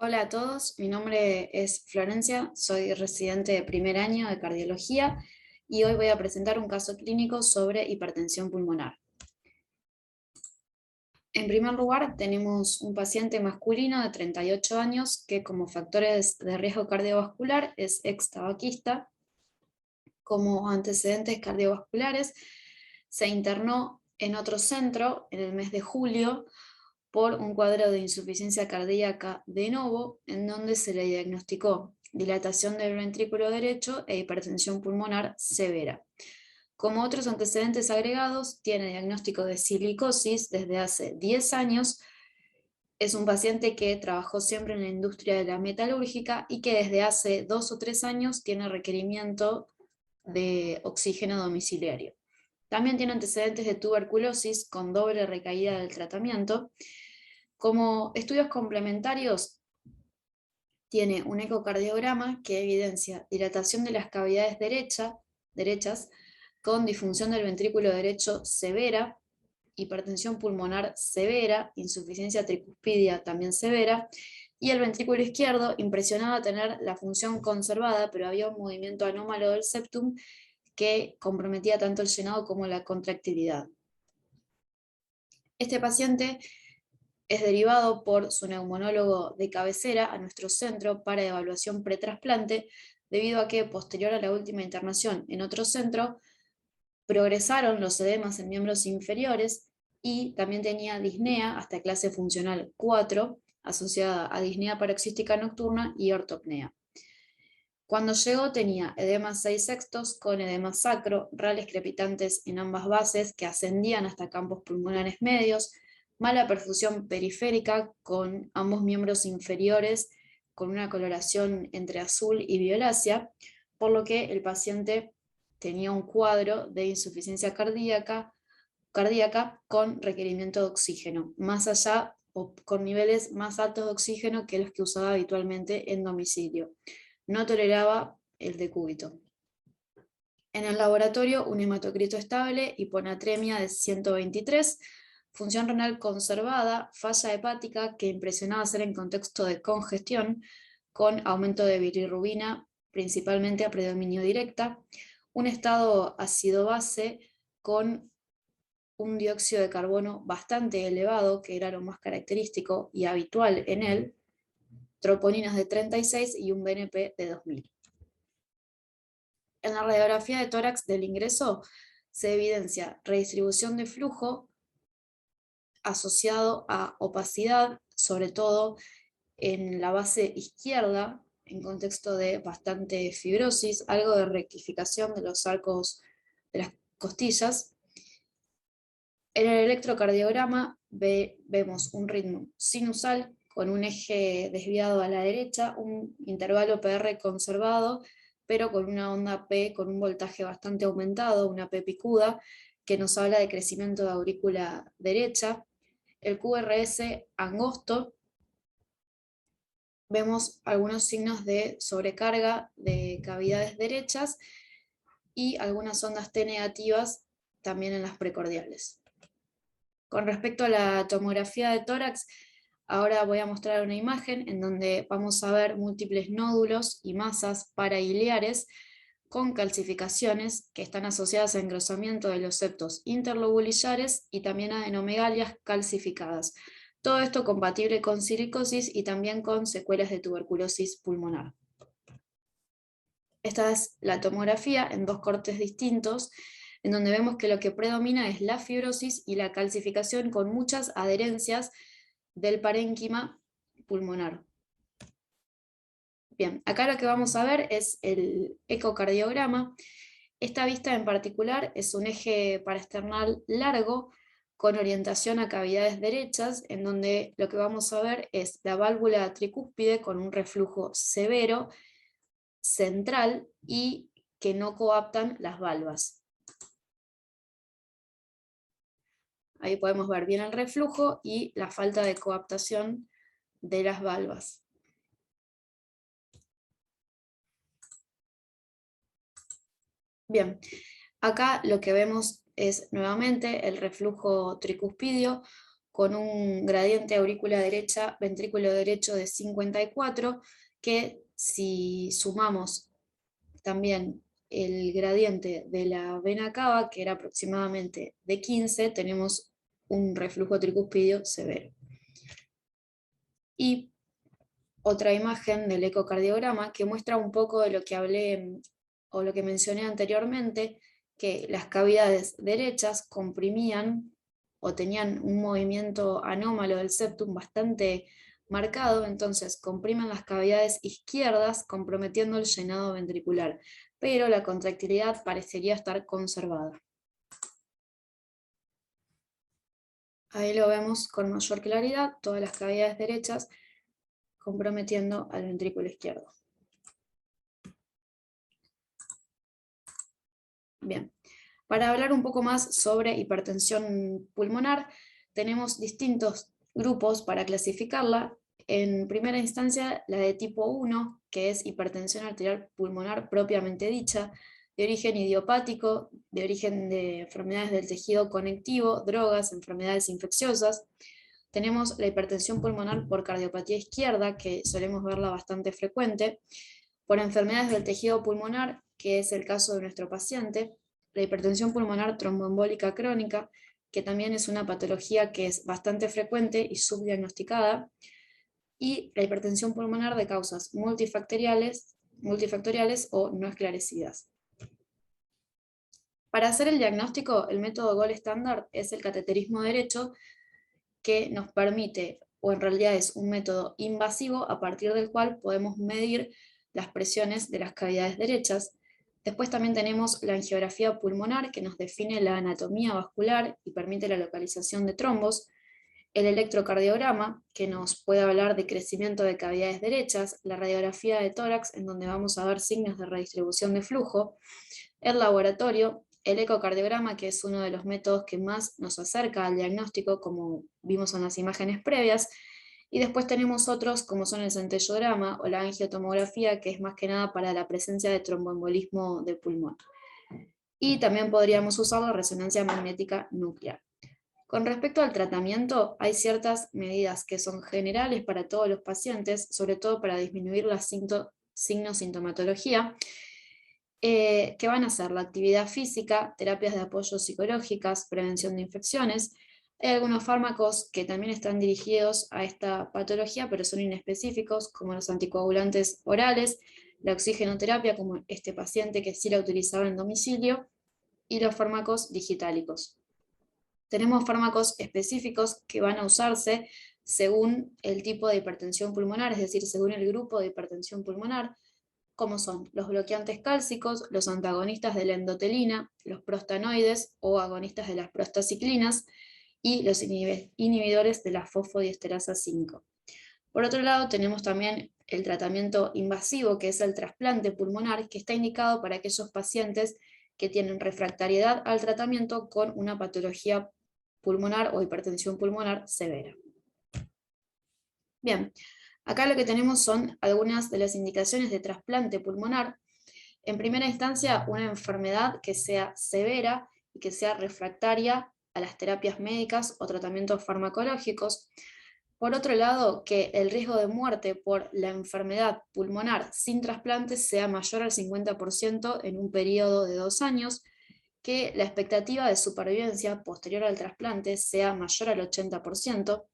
Hola a todos, mi nombre es Florencia, soy residente de primer año de cardiología y hoy voy a presentar un caso clínico sobre hipertensión pulmonar. En primer lugar, tenemos un paciente masculino de 38 años que como factores de riesgo cardiovascular es ex tabaquista. Como antecedentes cardiovasculares, se internó en otro centro en el mes de julio por un cuadro de insuficiencia cardíaca de novo, en donde se le diagnosticó dilatación del ventrículo derecho e hipertensión pulmonar severa. Como otros antecedentes agregados, tiene diagnóstico de silicosis desde hace 10 años, es un paciente que trabajó siempre en la industria de la metalúrgica y que desde hace 2 o 3 años tiene requerimiento de oxígeno domiciliario. También tiene antecedentes de tuberculosis con doble recaída del tratamiento. Como estudios complementarios, tiene un ecocardiograma que evidencia dilatación de las cavidades derechas con disfunción del ventrículo derecho severa, hipertensión pulmonar severa, insuficiencia tricuspidia también severa, y el ventrículo izquierdo impresionaba tener la función conservada, pero había un movimiento anómalo del septum que comprometía tanto el llenado como la contractilidad. Este paciente es derivado por su neumonólogo de cabecera a nuestro centro para evaluación pretrasplante, debido a que posterior a la última internación en otro centro, progresaron los edemas en miembros inferiores y también tenía disnea hasta clase funcional 4, asociada a disnea paroxística nocturna y ortopnea. Cuando llegó tenía edema 6/6 con edema sacro, rales crepitantes en ambas bases que ascendían hasta campos pulmonares medios, mala perfusión periférica con ambos miembros inferiores con una coloración entre azul y violácea, por lo que el paciente tenía un cuadro de insuficiencia cardíaca con requerimiento de oxígeno, más allá o con niveles más altos de oxígeno que los que usaba habitualmente en domicilio. No toleraba el decúbito. En el laboratorio, un hematocrito estable, hiponatremia de 123, función renal conservada, falla hepática que impresionaba ser en contexto de congestión, con aumento de bilirrubina, principalmente a predominio directa, un estado ácido-base con un dióxido de carbono bastante elevado, que era lo más característico y habitual en él, troponinas de 36 y un BNP de 2000. En la radiografía de tórax del ingreso se evidencia redistribución de flujo asociado a opacidad, sobre todo en la base izquierda, en contexto de bastante fibrosis, algo de rectificación de los arcos de las costillas. En el electrocardiograma vemos un ritmo sinusal con un eje desviado a la derecha, un intervalo PR conservado, pero con una onda P con un voltaje bastante aumentado, una P picuda, que nos habla de crecimiento de aurícula derecha. El QRS angosto, vemos algunos signos de sobrecarga de cavidades derechas y algunas ondas T negativas también en las precordiales. Con respecto a la tomografía de tórax, ahora voy a mostrar una imagen en donde vamos a ver múltiples nódulos y masas parailiares con calcificaciones que están asociadas a engrosamiento de los septos interlobulillares y también a adenomegalias calcificadas. Todo esto compatible con silicosis y también con secuelas de tuberculosis pulmonar. Esta es la tomografía en dos cortes distintos, en donde vemos que lo que predomina es la fibrosis y la calcificación con muchas adherencias del parénquima pulmonar. Bien, acá lo que vamos a ver es el ecocardiograma. Esta vista en particular es un eje paraesternal largo con orientación a cavidades derechas, en donde lo que vamos a ver es la válvula tricúspide con un reflujo severo, central y que no coaptan las valvas. Ahí podemos ver bien el reflujo y la falta de coaptación de las valvas. Bien, acá lo que vemos es nuevamente el reflujo tricuspidio con un gradiente aurícula derecha, ventrículo derecho de 54, que si sumamos también el gradiente de la vena cava, que era aproximadamente de 15, tenemos un reflujo tricúspido severo. Y otra imagen del ecocardiograma que muestra un poco de lo que hablé o lo que mencioné anteriormente, que las cavidades derechas comprimían o tenían un movimiento anómalo del septum bastante marcado, entonces comprimen las cavidades izquierdas comprometiendo el llenado ventricular, pero la contractilidad parecería estar conservada. Ahí lo vemos con mayor claridad, todas las cavidades derechas comprometiendo al ventrículo izquierdo. Bien, para hablar un poco más sobre hipertensión pulmonar, tenemos distintos grupos para clasificarla. En primera instancia, la de tipo 1, que es hipertensión arterial pulmonar propiamente dicha, de origen idiopático, de origen de enfermedades del tejido conectivo, drogas, enfermedades infecciosas. Tenemos la hipertensión pulmonar por cardiopatía izquierda, que solemos verla bastante frecuente, por enfermedades del tejido pulmonar, que es el caso de nuestro paciente, la hipertensión pulmonar tromboembólica crónica, que también es una patología que es bastante frecuente y subdiagnosticada, y la hipertensión pulmonar de causas multifactoriales o no esclarecidas. Para hacer el diagnóstico, el método gold estándar es el cateterismo derecho, que nos permite, o en realidad es un método invasivo a partir del cual podemos medir las presiones de las cavidades derechas. Después también tenemos la angiografía pulmonar, que nos define la anatomía vascular y permite la localización de trombos. El electrocardiograma, que nos puede hablar de crecimiento de cavidades derechas. La radiografía de tórax, en donde vamos a ver signos de redistribución de flujo. El laboratorio, el ecocardiograma, que es uno de los métodos que más nos acerca al diagnóstico, como vimos en las imágenes previas, y después tenemos otros como son el centellograma o la angiotomografía, que es más que nada para la presencia de tromboembolismo de pulmón. Y también podríamos usar la resonancia magnética nuclear. Con respecto al tratamiento, hay ciertas medidas que son generales para todos los pacientes, sobre todo para disminuir la signo-sintomatología, que van a ser la actividad física, terapias de apoyo psicológicas, prevención de infecciones. Hay algunos fármacos que también están dirigidos a esta patología, pero son inespecíficos, como los anticoagulantes orales, la oxigenoterapia, como este paciente que sí la utilizaba en domicilio, y los fármacos digitálicos. Tenemos fármacos específicos que van a usarse según el tipo de hipertensión pulmonar, es decir, según el grupo de hipertensión pulmonar, como son los bloqueantes cálcicos, los antagonistas de la endotelina, los prostanoides o agonistas de las prostaciclinas y los inhibidores de la fosfodiesterasa 5. Por otro lado, tenemos también el tratamiento invasivo, que es el trasplante pulmonar, que está indicado para aquellos pacientes que tienen refractariedad al tratamiento con una patología pulmonar o hipertensión pulmonar severa. Bien, acá lo que tenemos son algunas de las indicaciones de trasplante pulmonar. En primera instancia, una enfermedad que sea severa y que sea refractaria a las terapias médicas o tratamientos farmacológicos. Por otro lado, que el riesgo de muerte por la enfermedad pulmonar sin trasplante sea mayor al 50% en un periodo de 2 años, que la expectativa de supervivencia posterior al trasplante sea mayor al 80%,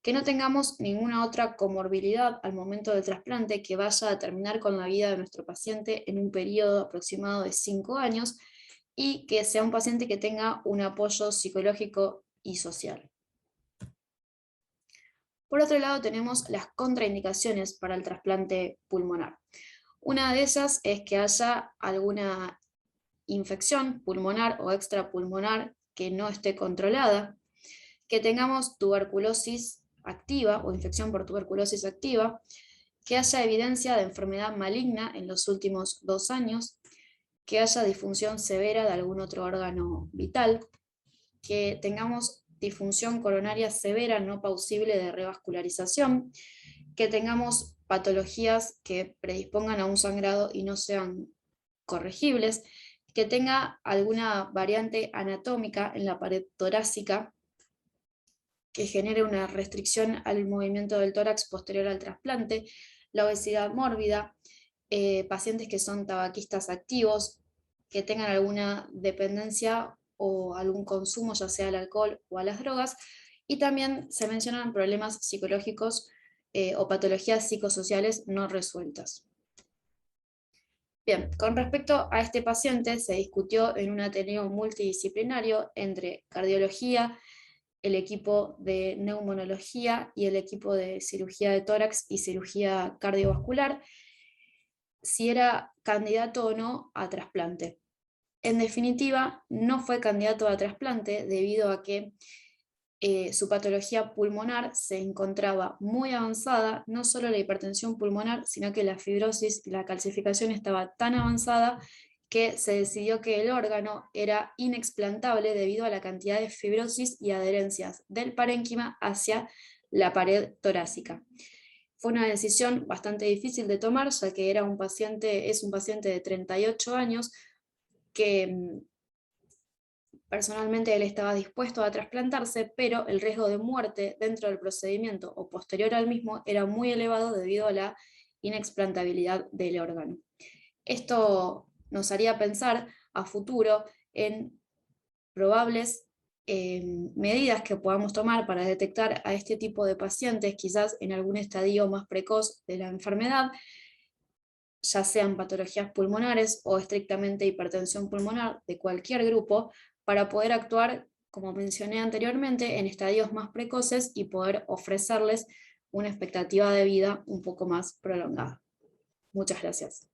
que no tengamos ninguna otra comorbilidad al momento del trasplante que vaya a terminar con la vida de nuestro paciente en un periodo aproximado de 5 años, y que sea un paciente que tenga un apoyo psicológico y social. Por otro lado, tenemos las contraindicaciones para el trasplante pulmonar. Una de ellas es que haya alguna infección pulmonar o extrapulmonar que no esté controlada, que tengamos tuberculosis activa o infección por tuberculosis activa, que haya evidencia de enfermedad maligna en los últimos 2 años, que haya disfunción severa de algún otro órgano vital, que tengamos disfunción coronaria severa no pausible de revascularización, que tengamos patologías que predispongan a un sangrado y no sean corregibles, que tenga alguna variante anatómica en la pared torácica que genere una restricción al movimiento del tórax posterior al trasplante, la obesidad mórbida, pacientes que son tabaquistas activos, que tengan alguna dependencia o algún consumo, ya sea al alcohol o a las drogas, y también se mencionan problemas psicológicos o patologías psicosociales no resueltas. Bien, con respecto a este paciente, se discutió en un ateneo multidisciplinario entre cardiología, el equipo de neumonología y el equipo de cirugía de tórax y cirugía cardiovascular, si era candidato o no a trasplante. En definitiva, no fue candidato a trasplante debido a que su patología pulmonar se encontraba muy avanzada, no solo la hipertensión pulmonar, sino que la fibrosis y la calcificación estaba tan avanzada que se decidió que el órgano era inexplantable debido a la cantidad de fibrosis y adherencias del parénquima hacia la pared torácica. Fue una decisión bastante difícil de tomar, ya que es un paciente de 38 años que personalmente él estaba dispuesto a trasplantarse, pero el riesgo de muerte dentro del procedimiento o posterior al mismo era muy elevado debido a la inexplantabilidad del órgano. Esto nos haría pensar a futuro en probables medidas que podamos tomar para detectar a este tipo de pacientes, quizás en algún estadio más precoz de la enfermedad, ya sean patologías pulmonares o estrictamente hipertensión pulmonar de cualquier grupo, para poder actuar, como mencioné anteriormente, en estadios más precoces y poder ofrecerles una expectativa de vida un poco más prolongada. Muchas gracias.